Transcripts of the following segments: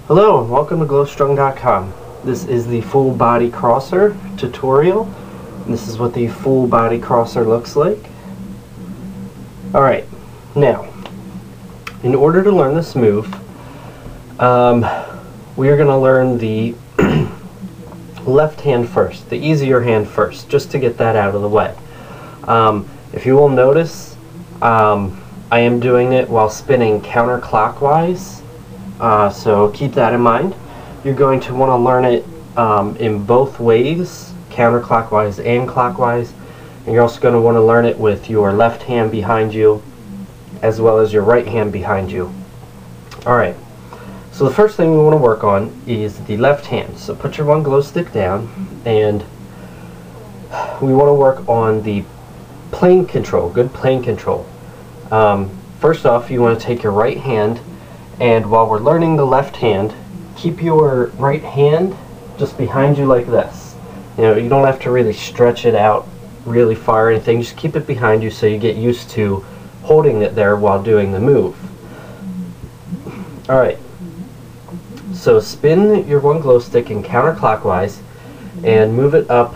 Hello and welcome to glowstrung.com. This is the full body crosser tutorial. And this is what the full body crosser looks like. Alright, now, in order to learn this move, we are going to learn the left hand first, the easier hand first, just to get that out of the way. If you will notice, I am doing it while spinning counterclockwise. So keep that in mind. You're going to want to learn it in both ways, counterclockwise and clockwise. And you're also going to want to learn it with your left hand behind you as well as your right hand behind you. Alright, so the first thing we want to work on is the left hand. So put your one glow stick down and we want to work on the plane control, good plane control. First off, you want to take your right hand, and while we're learning the left hand, keep your right hand just behind you like this. You don't have to really stretch it out really far or anything, just keep it behind you so you get used to holding it there while doing the move. Alright, so spin your one glow stick in counterclockwise and move it up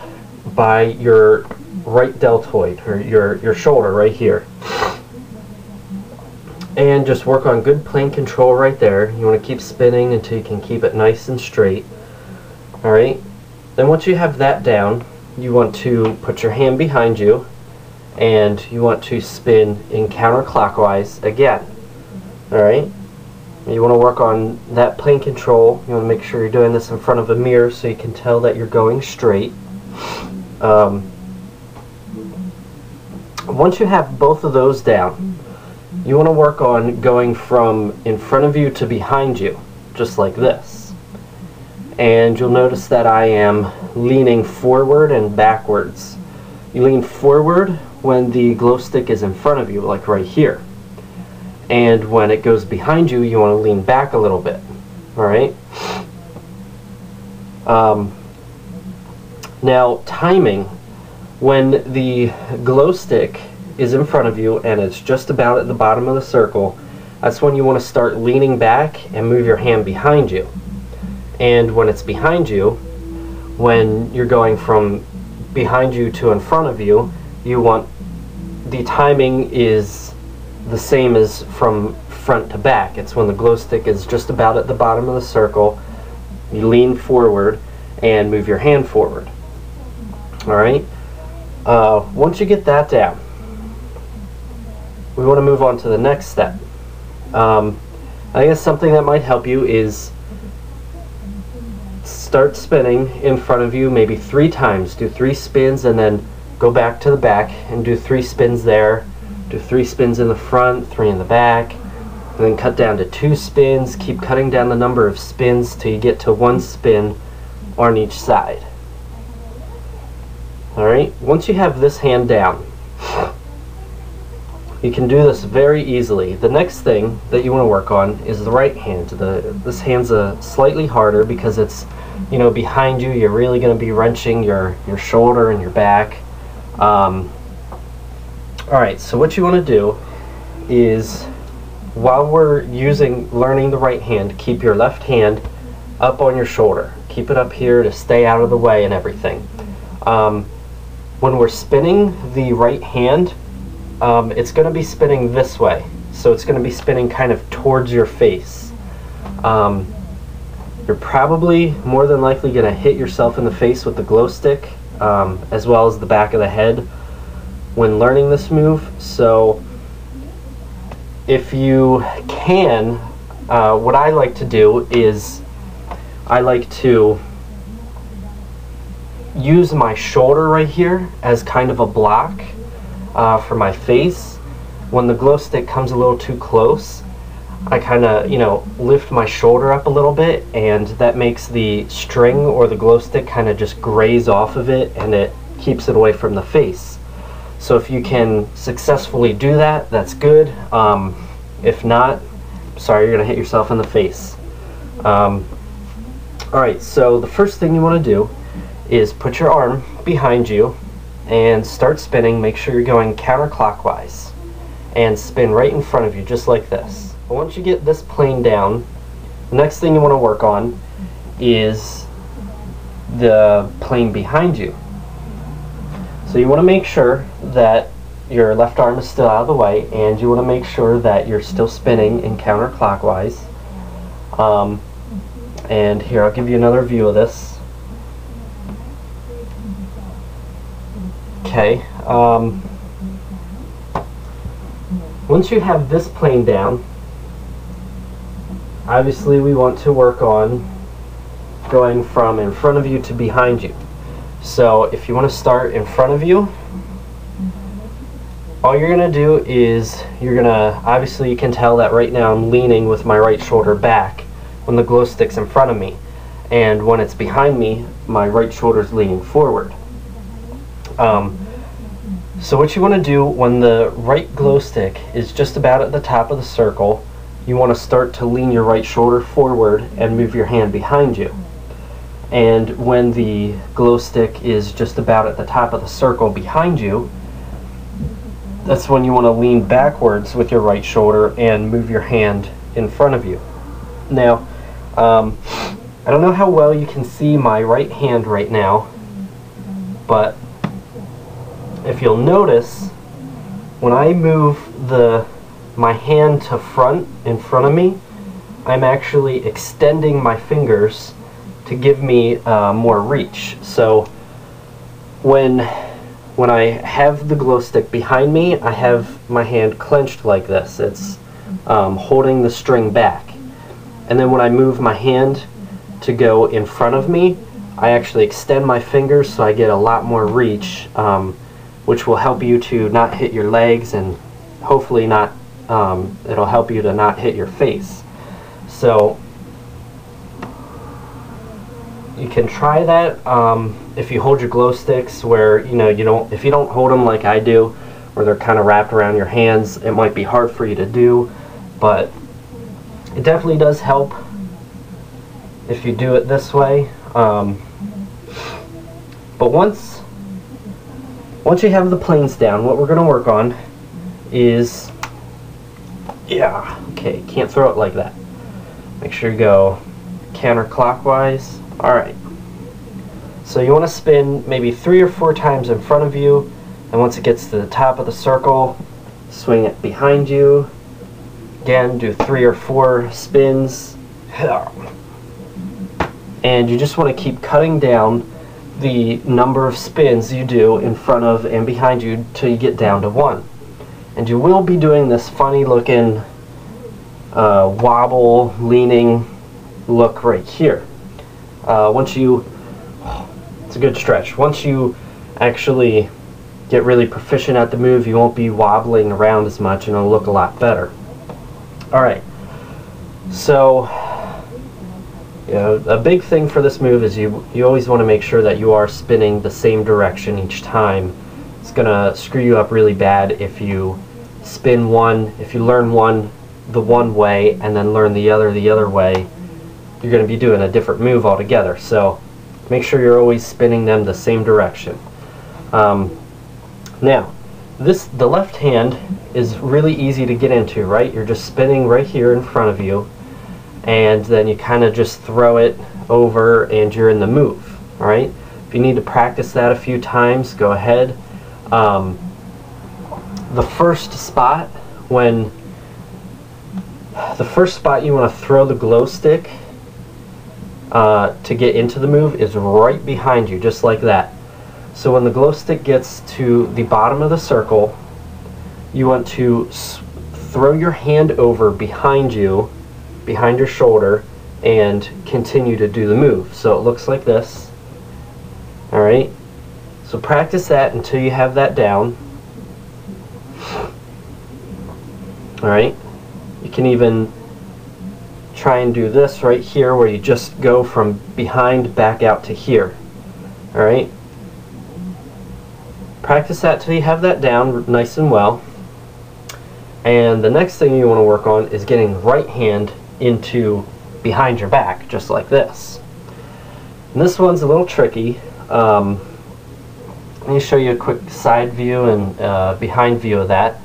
by your right deltoid, or your shoulder right here. And just work on good plane control right there. You want to keep spinning until you can keep it nice and straight. Alright, then once you have that down, you want to put your hand behind you and you want to spin in counterclockwise again. Alright, you want to work on that plane control. You want to make sure you're doing this in front of a mirror so you can tell that you're going straight. Once you have both of those down, you want to work on going from in front of you to behind you, just like this. And you'll notice that I am leaning forward and backwards. You lean forward when the glow stick is in front of you, like right here. And when it goes behind you, you want to lean back a little bit. Alright? Now, timing. When the glow stick is in front of you and it's just about at the bottom of the circle, that's when you want to start leaning back and move your hand behind you. And when it's behind you, when you're going from behind you to in front of you, you want the timing is the same as from front to back. It's when the glow stick is just about at the bottom of the circle, you lean forward and move your hand forward. Alright? Once you get that down, we want to move on to the next step. I guess something that might help you is start spinning in front of you maybe 3 times. Do 3 spins and then go back to the back and do 3 spins there. Do 3 spins in the front, 3 in the back, and then cut down to 2 spins. Keep cutting down the number of spins till you get to 1 spin on each side. Alright, once you have this hand down, you can do this very easily. The next thing that you want to work on is the right hand. This hand's slightly harder because it's behind you. You're really going to be wrenching your shoulder and your back. Alright, so what you want to do is, while we're learning the right hand, keep your left hand up on your shoulder. Keep it up here to stay out of the way and everything. When we're spinning the right hand, it's going to be spinning this way. So it's going to be spinning kind of towards your face. You're probably more than likely going to hit yourself in the face with the glow stick, as well as the back of the head when learning this move. So if you can, what I like to do is I like to use my shoulder right here as kind of a block for my face. When the glow stick comes a little too close, I kind of lift my shoulder up a little bit, and that makes the string or the glow stick kind of just graze off of it, and it keeps it away from the face. So if you can successfully do that, that's good. If not, sorry, you're gonna hit yourself in the face. Alright, so the first thing you want to do is put your arm behind you and start spinning. Make sure you're going counterclockwise and spin right in front of you, just like this. But once you get this plane down, The next thing you want to work on is the plane behind you. So you want to make sure that your left arm is still out of the way, and you want to make sure that you're still spinning in counterclockwise. And here, I'll give you another view of this. Okay. Once you have this plane down, obviously we want to work on going from in front of you to behind you. So if you want to start in front of you, all you're going to do is you're going to, obviously you can tell that right now I'm leaning with my right shoulder back when the glow stick's in front of me, and when it's behind me, my right shoulder's leaning forward. So what you want to do when the right glow stick is just about at the top of the circle, you want to start to lean your right shoulder forward and move your hand behind you. And when the glow stick is just about at the top of the circle behind you, that's when you want to lean backwards with your right shoulder and move your hand in front of you. Now, I don't know how well you can see my right hand right now, but if you'll notice, when I move my hand to front in front of me, I'm actually extending my fingers to give me more reach. So when I have the glow stick behind me, I have my hand clenched like this. It's holding the string back. And then when I move my hand to go in front of me, I actually extend my fingers so I get a lot more reach, which will help you to not hit your legs, and hopefully not, it'll help you to not hit your face. So you can try that if you hold your glow sticks where, if you don't hold them like I do, where they're kind of wrapped around your hands, it might be hard for you to do, but it definitely does help if you do it this way. But once you have the planes down, what we're going to work on is, okay, can't throw it like that. Make sure you go counterclockwise. Alright. So you want to spin maybe 3 or 4 times in front of you, and once it gets to the top of the circle, swing it behind you. Again, do 3 or 4 spins. And you just want to keep cutting down the number of spins you do in front of and behind you till you get down to 1. And you will be doing this funny looking wobble, leaning look right here. It's a good stretch. Once you actually get really proficient at the move, you won't be wobbling around as much and it'll look a lot better. Alright, so a big thing for this move is you always want to make sure that you are spinning the same direction each time. It's going to screw you up really bad if you spin one, if you learn one the one way and then learn the other way. You're going to be doing a different move altogether. So make sure you're always spinning them the same direction. Now, the left hand is really easy to get into, right? You're just spinning right here in front of you, and then you kind of just throw it over and you're in the move. Alright? If you need to practice that a few times, go ahead. The first spot you want to throw the glow stick to get into the move is right behind you, just like that. So when the glow stick gets to the bottom of the circle, you want to throw your hand over behind you, behind your shoulder, and continue to do the move. So it looks like this. Alright? So practice that until you have that down. Alright? You can even try and do this right here where you just go from behind back out to here. Alright? Practice that till you have that down nice and well. And the next thing you want to work on is getting right hand into behind your back, just like this. And this one's a little tricky. Let me show you a quick side view and behind view of that.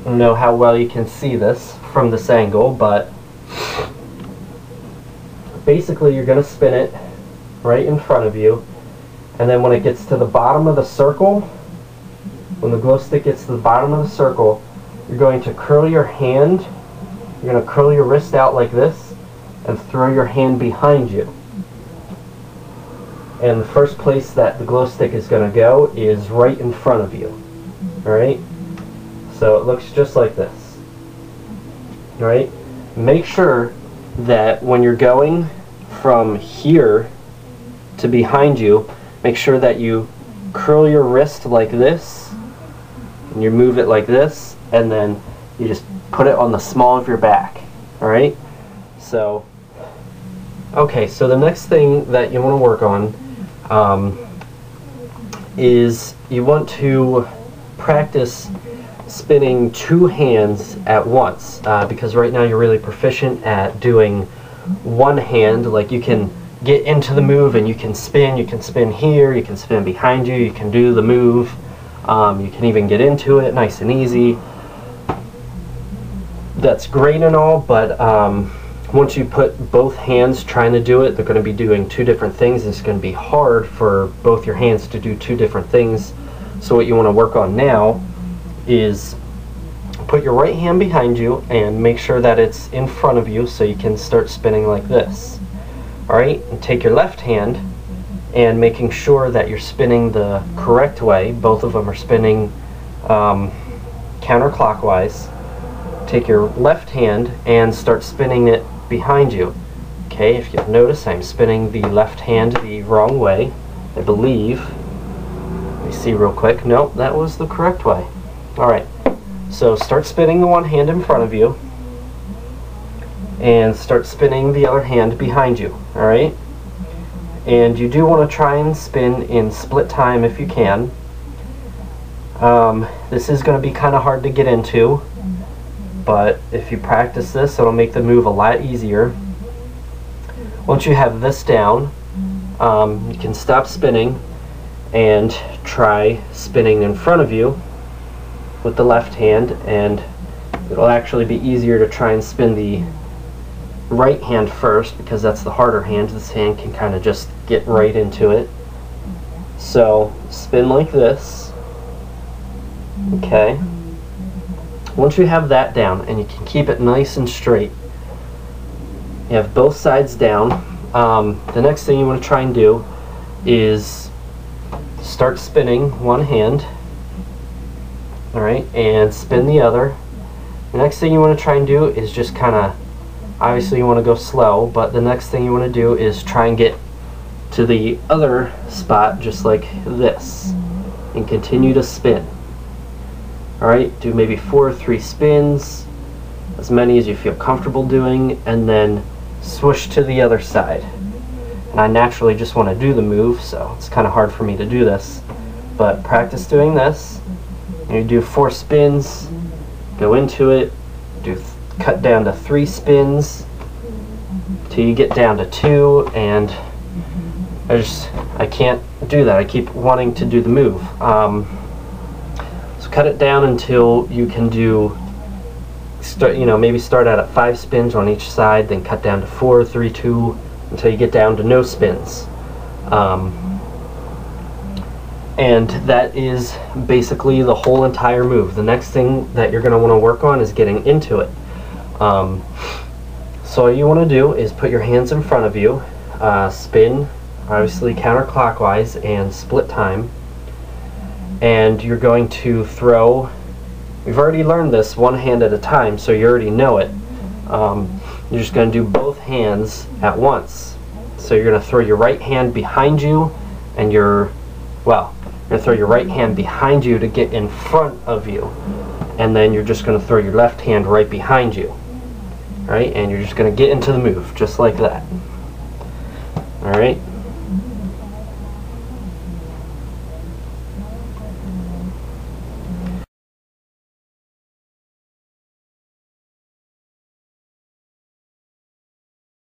don't know how well you can see this from this angle, but basically you're going to spin it right in front of you, and then when it gets to the bottom of the circle, when the glow stick gets to the bottom of the circle, you're going to curl your hand, you're going to curl your wrist out like this, and throw your hand behind you. And the first place that the glow stick is going to go is right in front of you. Alright? So it looks just like this. Alright? Make sure that when you're going from here to behind you, make sure that you curl your wrist like this, and you move it like this, and then you just put it on the small of your back. Alright? So, okay, so the next thing that you want to work on is you want to practice spinning two hands at once, because right now you're really proficient at doing one hand. Like, you can get into the move and you can spin here, you can spin behind you, you can do the move, you can even get into it nice and easy. That's great and all, but once you put both hands trying to do it, they're going to be doing two different things. It's going to be hard for both your hands to do two different things. So what you want to work on now is put your right hand behind you and make sure that it's in front of you so you can start spinning like this. Alright, and take your left hand and making sure that you're spinning the correct way. Both of them are spinning counterclockwise. Take your left hand and start spinning it behind you. Okay, if you'll notice, I'm spinning the left hand the wrong way, I believe. Let me see real quick. Nope, that was the correct way. Alright, so start spinning the one hand in front of you and start spinning the other hand behind you. Alright, and you do want to try and spin in split time if you can. This is going to be kind of hard to get into, but if you practice this, it'll make the move a lot easier. Once you have this down, you can stop spinning and try spinning in front of you with the left hand, and it'll actually be easier to try and spin the right hand first, because that's the harder hand. This hand can kind of just get right into it. So spin like this. Okay. Once you have that down and you can keep it nice and straight, you have both sides down, the next thing you want to try and do is start spinning one hand, alright, and spin the other. The next thing you want to try and do is just kind of, obviously you want to go slow, but the next thing you want to do is try and get to the other spot just like this and continue to spin. Alright, do maybe 4 or 3 spins, as many as you feel comfortable doing, and then swoosh to the other side. And I naturally just want to do the move, so it's kind of hard for me to do this. But practice doing this. And you do 4 spins, go into it, cut down to 3 spins, till you get down to 2, and I can't do that. I keep wanting to do the move. Cut it down until you can do, maybe start out at 5 spins on each side, then cut down to 4, 3, 2, until you get down to no spins. And that is basically the whole entire move. The next thing that you're going to want to work on is getting into it. So all you want to do is put your hands in front of you, spin, obviously counterclockwise and split time. And you're going to throw, we've already learned this one hand at a time, so you already know it. You're just going to do both hands at once. So you're going to throw your right hand behind you, and you're going to throw your right hand behind you to get in front of you. And then you're just going to throw your left hand right behind you. Alright, and you're just going to get into the move, just like that. Alright.